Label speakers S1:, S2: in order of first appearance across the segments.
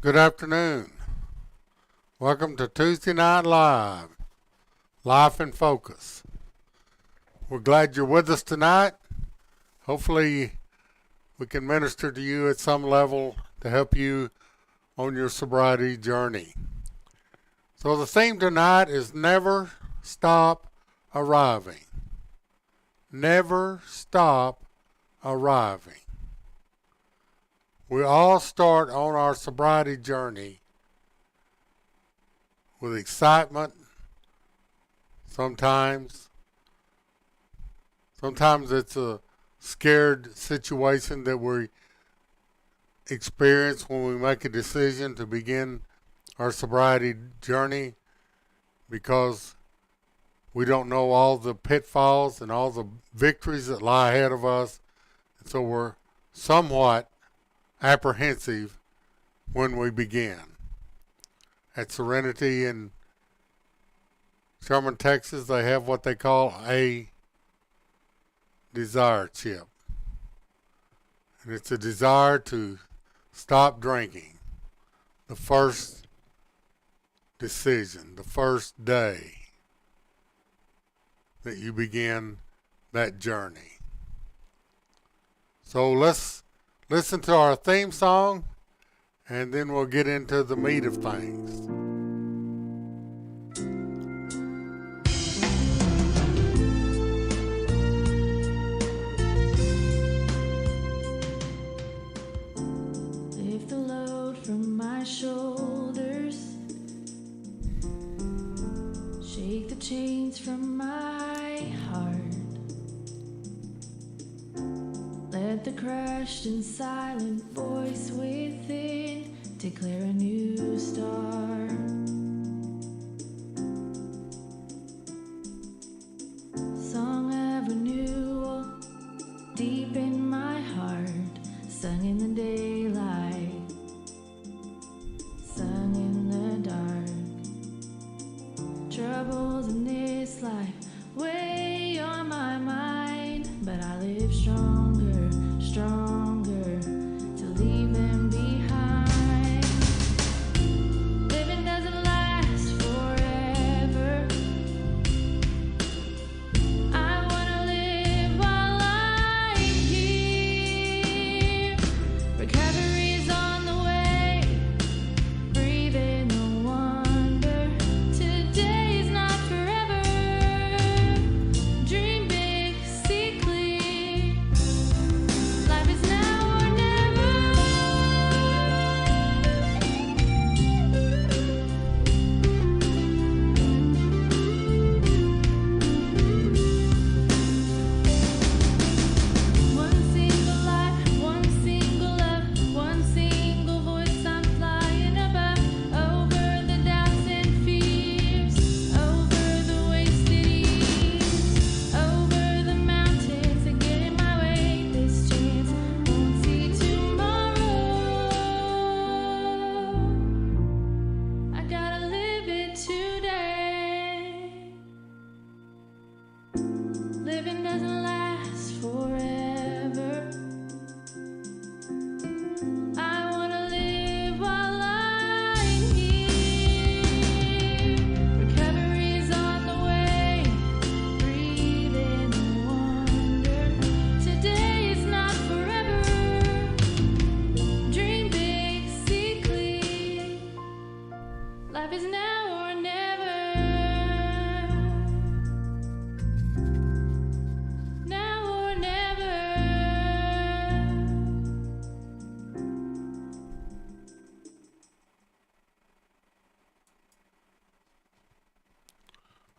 S1: Good afternoon. Welcome to Tuesday Night Live, Life in Focus. We're glad you're with us tonight. Hopefully, we can minister to you at some level to help you on your sobriety journey. So, the theme tonight is Never Stop Arriving. Never stop arriving. We all start on our sobriety journey with excitement. Sometimes it's a scared situation that we experience when we make a decision to begin our sobriety journey because we don't know all the pitfalls and all the victories that lie ahead of us. And so we're somewhat apprehensive when we begin. At Serenity in Sherman, Texas, they have what they call a desire chip. And it's a desire to stop drinking. The first decision, the first day that you begin that journey. So let's listen to our theme song, and then we'll get into the meat of things.
S2: Lift the load from my shoulders, shake the chains from my heart. Let the crushed and silent voice within declare a new start. Song of renewal deep in my heart, sung in the daylight, sung in the dark. Troubles in this life weigh on my mind, but I live stronger, stronger to leave them behind. Living doesn't last forever. I wanna live while I'm here. Recovery's on the way. Breathe in the wonder. Today's not forever. Dream big, see clear. Life is now or never. One single life, one single love, one single voice I'm flying above. Over the doubts and fears, over the wasted years, over the mountains that get in my way. This chance won't see tomorrow. I gotta live it today. Living doesn't last forever. I wanna live while I'm here. Recovery's on the way. Breathe in the wonder. Today is not forever. Dream big, see clear. Life is now or never. Now or never.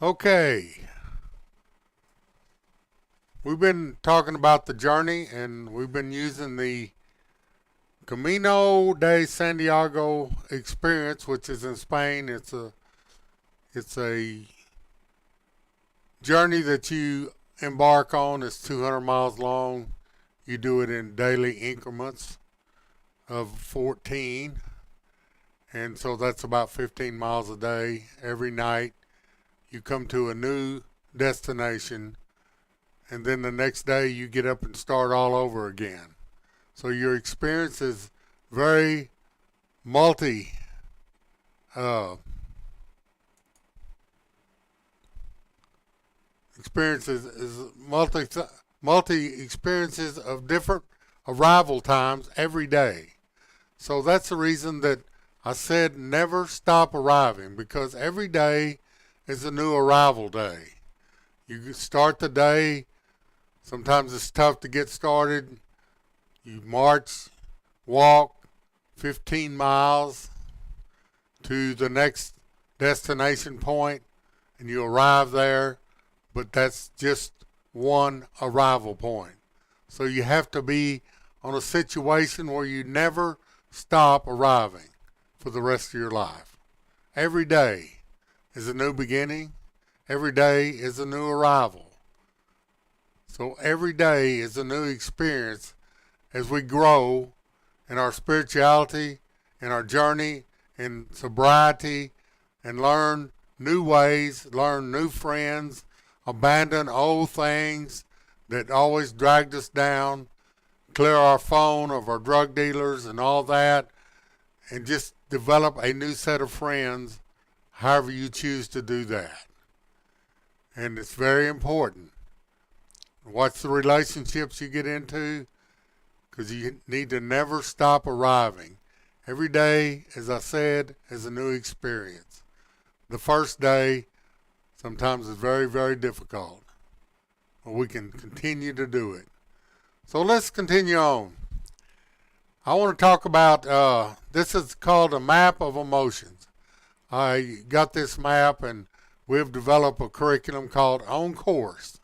S1: Okay. We've been talking about the journey, and we've been using the Camino de Santiago experience, which is in Spain. It's a journey that you embark on. It's 200 miles long. You do it in daily increments of 14, and so that's about 15 miles a day. Every night you come to a new destination, and then the next day you get up and start all over again. So your experience is very multi uh, experiences is multi experiences of different arrival times every day. So that's the reason that I said never stop arriving, because every day is a new arrival day. You start the day, sometimes it's tough to get started. You march, walk 15 miles to the next destination point, and you arrive there, but that's just one arrival point. So you have to be on a situation where you never stop arriving for the rest of your life. Every day is a new beginning. Every day is a new arrival. So every day is a new experience as we grow in our spirituality, in our journey, in sobriety, and learn new ways, learn new friends, abandon old things that always dragged us down, clear our phone of our drug dealers and all that, and just develop a new set of friends, however you choose to do that. And it's very important. Watch the relationships you get into, because you need to never stop arriving. Every day, as I said, is a new experience. The first day sometimes is very, very difficult, but we can continue to do it. So let's continue on. I want to talk about, this is called a map of emotions. I got this map, and we've developed a curriculum called On Course.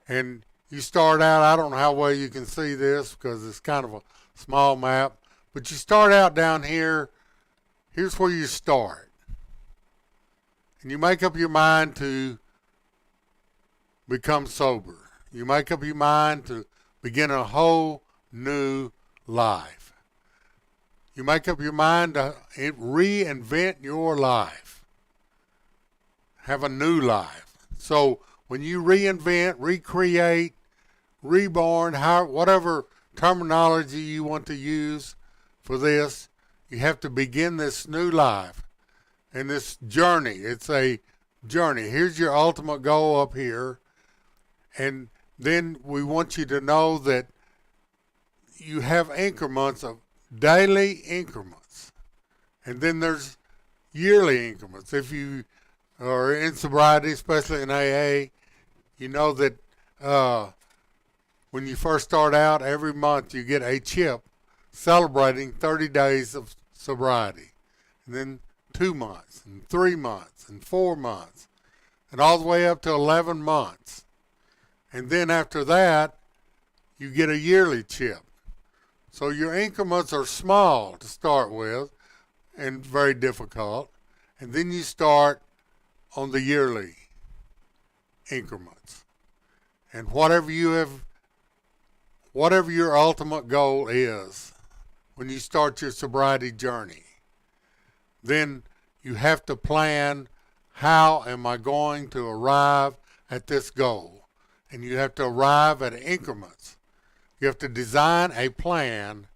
S1: And you start out, I don't know how well you can see this because it's kind of a small map, but you start out down here. Here's where you start. And you make up your mind to become sober. You make up your mind to begin a whole new life. You make up your mind to reinvent your life. Have a new life. So when you reinvent, recreate, reborn, whatever terminology you want to use for this, you have to begin this new life and this journey. It's a journey. Here's your ultimate goal up here. And then we want you to know that you have increments of daily increments. And then there's yearly increments. If you are in sobriety, especially in AA, you know that when you first start out, every month you get a chip celebrating 30 days of sobriety. And then 2 months, and 3 months, and 4 months, and all the way up to 11 months. And then after that, you get a yearly chip. So your increments are small to start with and very difficult. And then you start on the yearly increments. And whatever your ultimate goal is when you start your sobriety journey, then you have to plan, how am I going to arrive at this goal? And you have to arrive at increments. You have to design a plan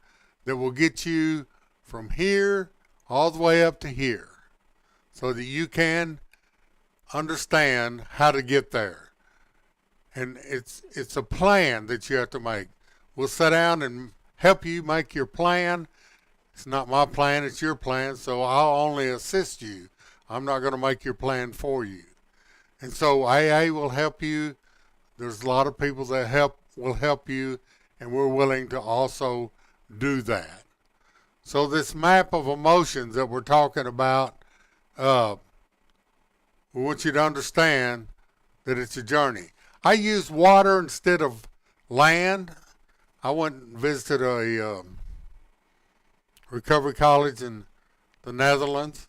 S1: that will get you from here all the way up to here so that you can understand how to get there. And it's a plan that you have to make. We'll sit down and help you make your plan. It's not my plan, it's your plan, so I'll only assist you. I'm not going to make your plan for you. And so AA will help you. There's a lot of people that will help you, and we're willing to also do that. So this map of emotions that we're talking about, we want you to understand that it's a journey. I use water instead of land. I went and visited a recovery college in the Netherlands,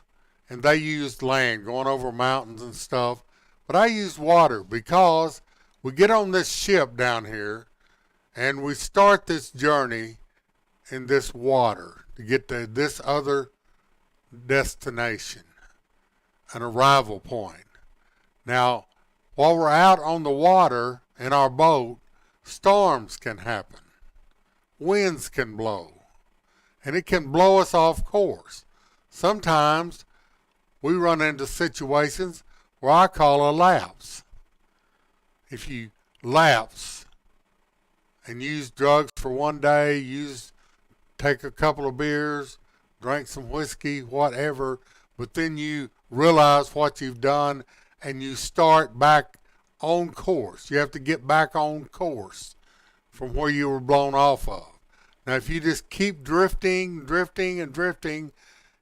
S1: and they used land, going over mountains and stuff. But I used water because we get on this ship down here, and we start this journey in this water to get to this other destination, an arrival point. Now, while we're out on the water in our boat, storms can happen. Winds can blow. and it can blow us off course. Sometimes we run into situations where I call a lapse. If you lapse and use drugs for one day, take a couple of beers, drink some whiskey, whatever, but then you realize what you've done and you start back on course. You have to get back on course from where you were blown off of. Now, if you just keep drifting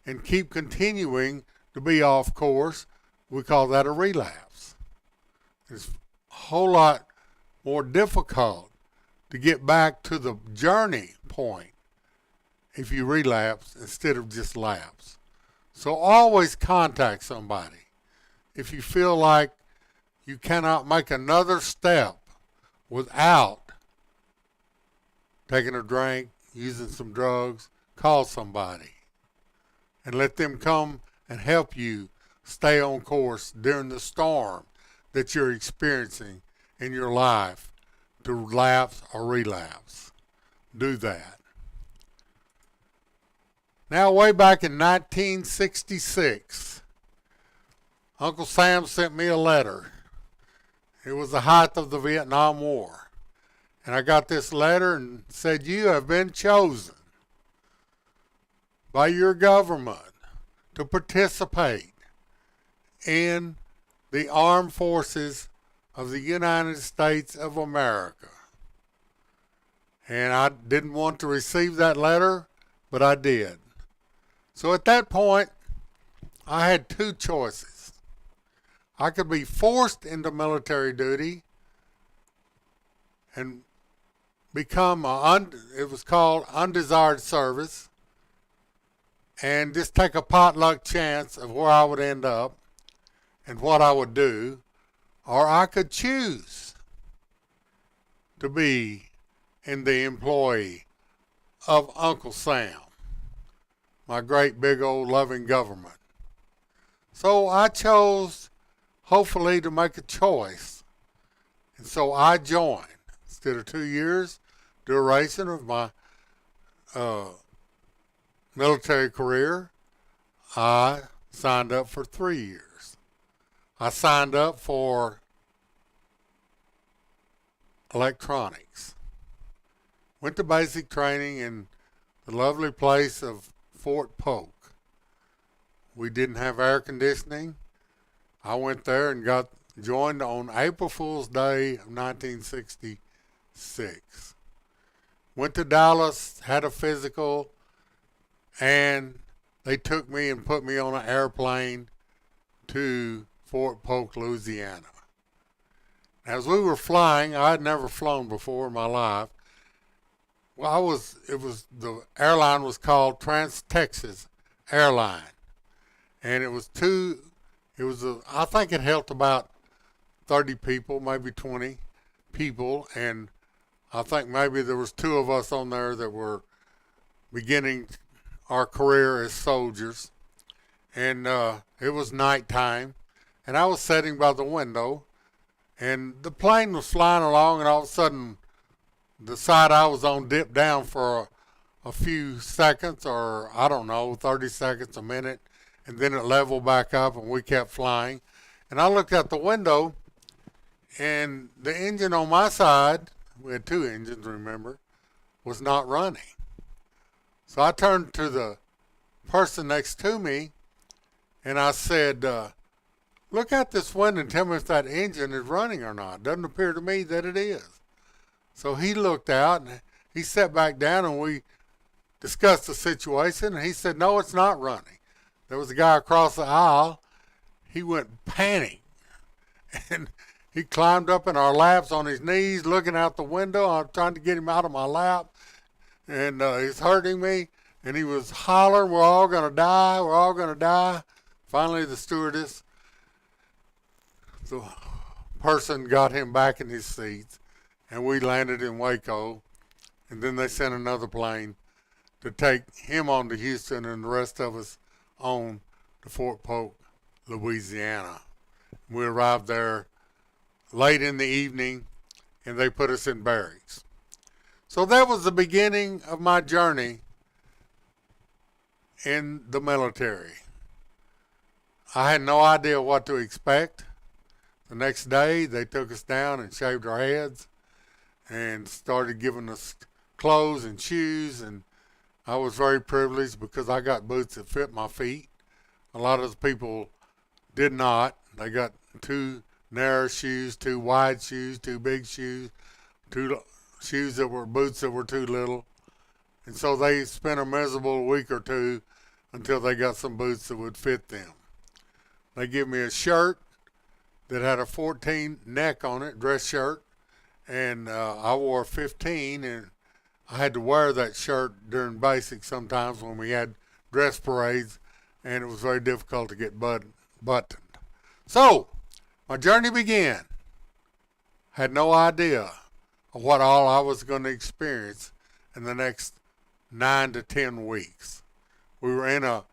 S1: and keep continuing to be off course, we call that a relapse. It's a whole lot more difficult to get back to the journey point if you relapse instead of just lapse. So always contact somebody. If you feel like you cannot make another step without taking a drink, using some drugs, call somebody and let them come and help you stay on course during the storm that you're experiencing in your life to lapse or relapse. Do that. Now, way back in 1966, Uncle Sam sent me a letter. It was the height of the Vietnam War. And I got this letter and said, "You have been chosen by your government to participate in the armed forces of the United States of America." And I didn't want to receive that letter, but I did. So at that point, I had two choices. I could be forced into military duty and become it was called undesired service, and just take a potluck chance of where I would end up and what I would do, or I could choose to be in the employ of Uncle Sam, my great big old loving government. So I chose, hopefully, to make a choice. And so I joined. Instead of 2 years duration of my military career, I signed up for 3 years. I signed up for electronics. Went to basic training in the lovely place of Fort Polk. We didn't have air conditioning. I went there and got joined on April Fool's Day of 1966. Went to Dallas, had a physical, and they took me and put me on an airplane to Fort Polk, Louisiana. As we were flying, I had never flown before in my life. Well, the airline was called Trans-Texas Airline. And I think it held about 30 people, maybe 20 people. And I think maybe there was 2 of us on there that were beginning our career as soldiers. And it was nighttime. And I was sitting by the window. And the plane was flying along, and all of a sudden, the side I was on dipped down for a few seconds, or I don't know, 30 seconds, a minute, and then it leveled back up and we kept flying. And I looked out the window, and the engine on my side, we had 2 engines, remember, was not running. So I turned to the person next to me and I said, "Look out this window and tell me if that engine is running or not. Doesn't appear to me that it is." So he looked out and he sat back down and we discussed the situation, and he said, "No, it's not running." There was a guy across the aisle. He went panic and he climbed up in our laps on his knees looking out the window. I'm trying to get him out of my lap, and he's hurting me, and he was hollering, "We're all going to die, we're all going to die." Finally, the stewardess, the person, got him back in his seat, and we landed in Waco, and then they sent another plane to take him on to Houston and the rest of us on to Fort Polk, Louisiana. We arrived there late in the evening, and they put us in barracks. So that was the beginning of my journey in the military. I had no idea what to expect. The next day, they took us down and shaved our heads and started giving us clothes and shoes. And I was very privileged because I got boots that fit my feet. A lot of the people did not. They got too narrow shoes, too wide shoes, too big shoes, too shoes that were boots that were too little. And so they spent a miserable week or two until they got some boots that would fit them. They gave me a shirt that had a 14 neck on it, dress shirt, and I wore 15, and I had to wear that shirt during basic sometimes when we had dress parades, and it was very difficult to get buttoned. So, my journey began. Had no idea of what all I was going to experience in the next 9 to 10 weeks. We were in a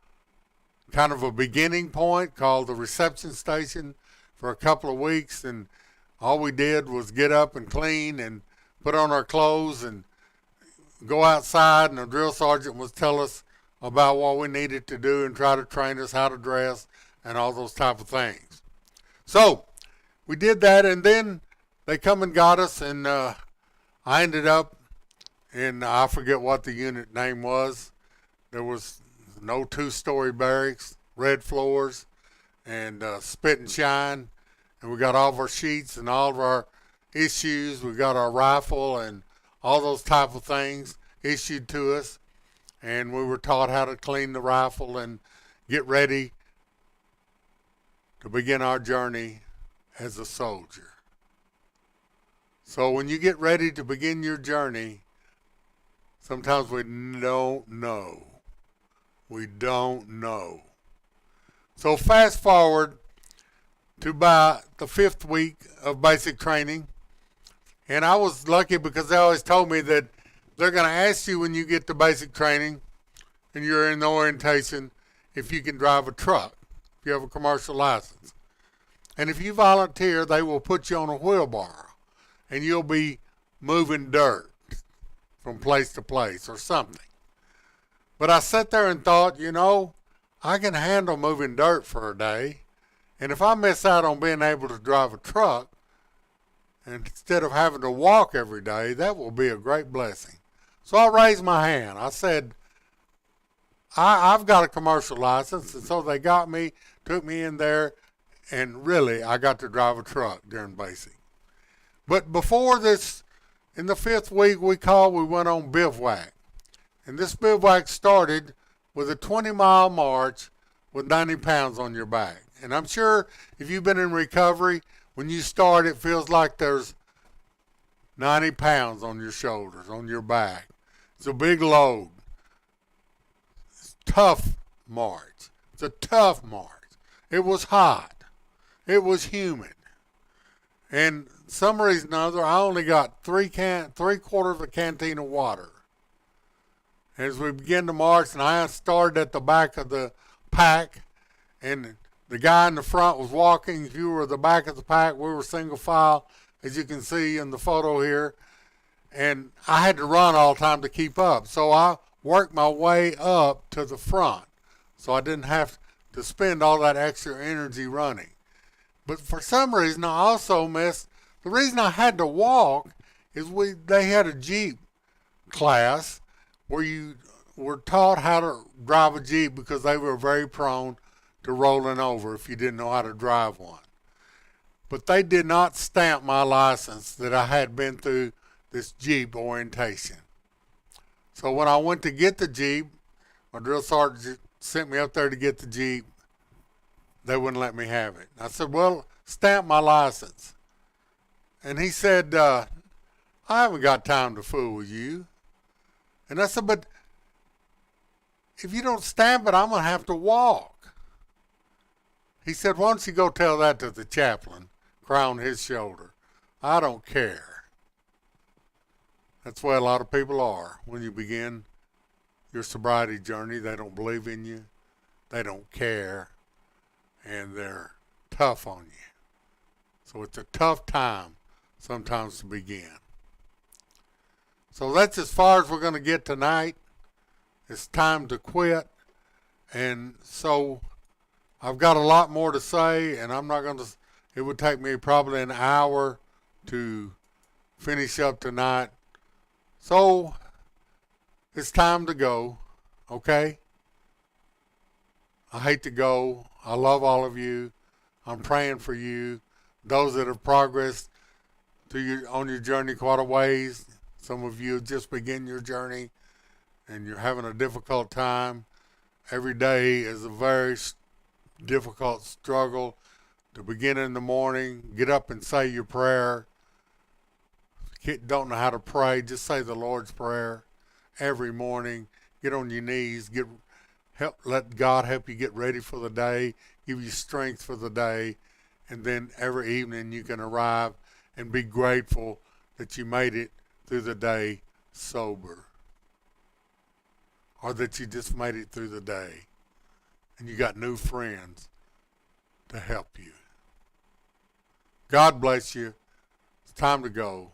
S1: kind of a beginning point called the reception station for a couple of weeks, and all we did was get up and clean and put on our clothes and go outside, and the drill sergeant would tell us about what we needed to do and try to train us how to dress and all those type of things. So we did that, and then they come and got us, and I ended up in, I forget what the unit name was. There was no two-story barracks, red floors, and spit and shine. And we got all of our sheets and all of our issues. We got our rifle and all those type of things issued to us. And we were taught how to clean the rifle and get ready to begin our journey as a soldier. So when you get ready to begin your journey, sometimes we don't know. We don't know. So fast forward to about the 5th week of basic training. And I was lucky because they always told me that they're going to ask you when you get to basic training and you're in the orientation if you can drive a truck, if you have a commercial license. And if you volunteer, they will put you on a wheelbarrow and you'll be moving dirt from place to place or something. But I sat there and thought, you know, I can handle moving dirt for a day. And if I miss out on being able to drive a truck, and instead of having to walk every day, that will be a great blessing. So I raised my hand. I said, I've got a commercial license. And so they got me, took me in there, and really I got to drive a truck during basic. But before this, in the 5th week, we went on bivouac. And this bivouac started with a 20-mile march with 90 pounds on your back. And I'm sure if you've been in recovery, when you start, it feels like there's 90 pounds on your shoulders, on your back. It's a big load. It's a tough march. It's a tough march. It was hot. It was humid. And some reason or other, I only got 3/4 of a canteen of water. As we began to march, and I started at the back of the pack, and the guy in the front was walking. If you were at the back of the pack, we were single file, as you can see in the photo here. And I had to run all the time to keep up. So I worked my way up to the front. So I didn't have to spend all that extra energy running. But for some reason, I also missed, the reason I had to walk is they had a Jeep class where you were taught how to drive a Jeep because they were very prone to rolling over if you didn't know how to drive one. But they did not stamp my license that I had been through this Jeep orientation. So when I went to get the Jeep, my drill sergeant sent me up there to get the Jeep. They wouldn't let me have it. I said, well, stamp my license. And he said, I haven't got time to fool with you. And I said, but if you don't stamp it, I'm going to have to walk. He said, why don't you go tell that to the chaplain, cry on his shoulder. I don't care. That's the way a lot of people are when you begin your sobriety journey. They don't believe in you. They don't care. And they're tough on you. So it's a tough time sometimes to begin. So that's as far as we're going to get tonight. It's time to quit. And so I've got a lot more to say, and I'm not going to, it would take me probably an hour to finish up tonight. So it's time to go, okay? I hate to go. I love all of you. I'm praying for you. Those that have progressed on your journey quite a ways. Some of you just begin your journey and you're having a difficult time. Every day is a very difficult struggle to begin in the morning. Get up and say your prayer. If you don't know how to pray, just say the Lord's Prayer every morning. Get on your knees. Let God help you get ready for the day, give you strength for the day, and then every evening you can arrive and be grateful that you made it through the day sober, or that you just made it through the day and you got new friends to help you. God bless you. It's time to go.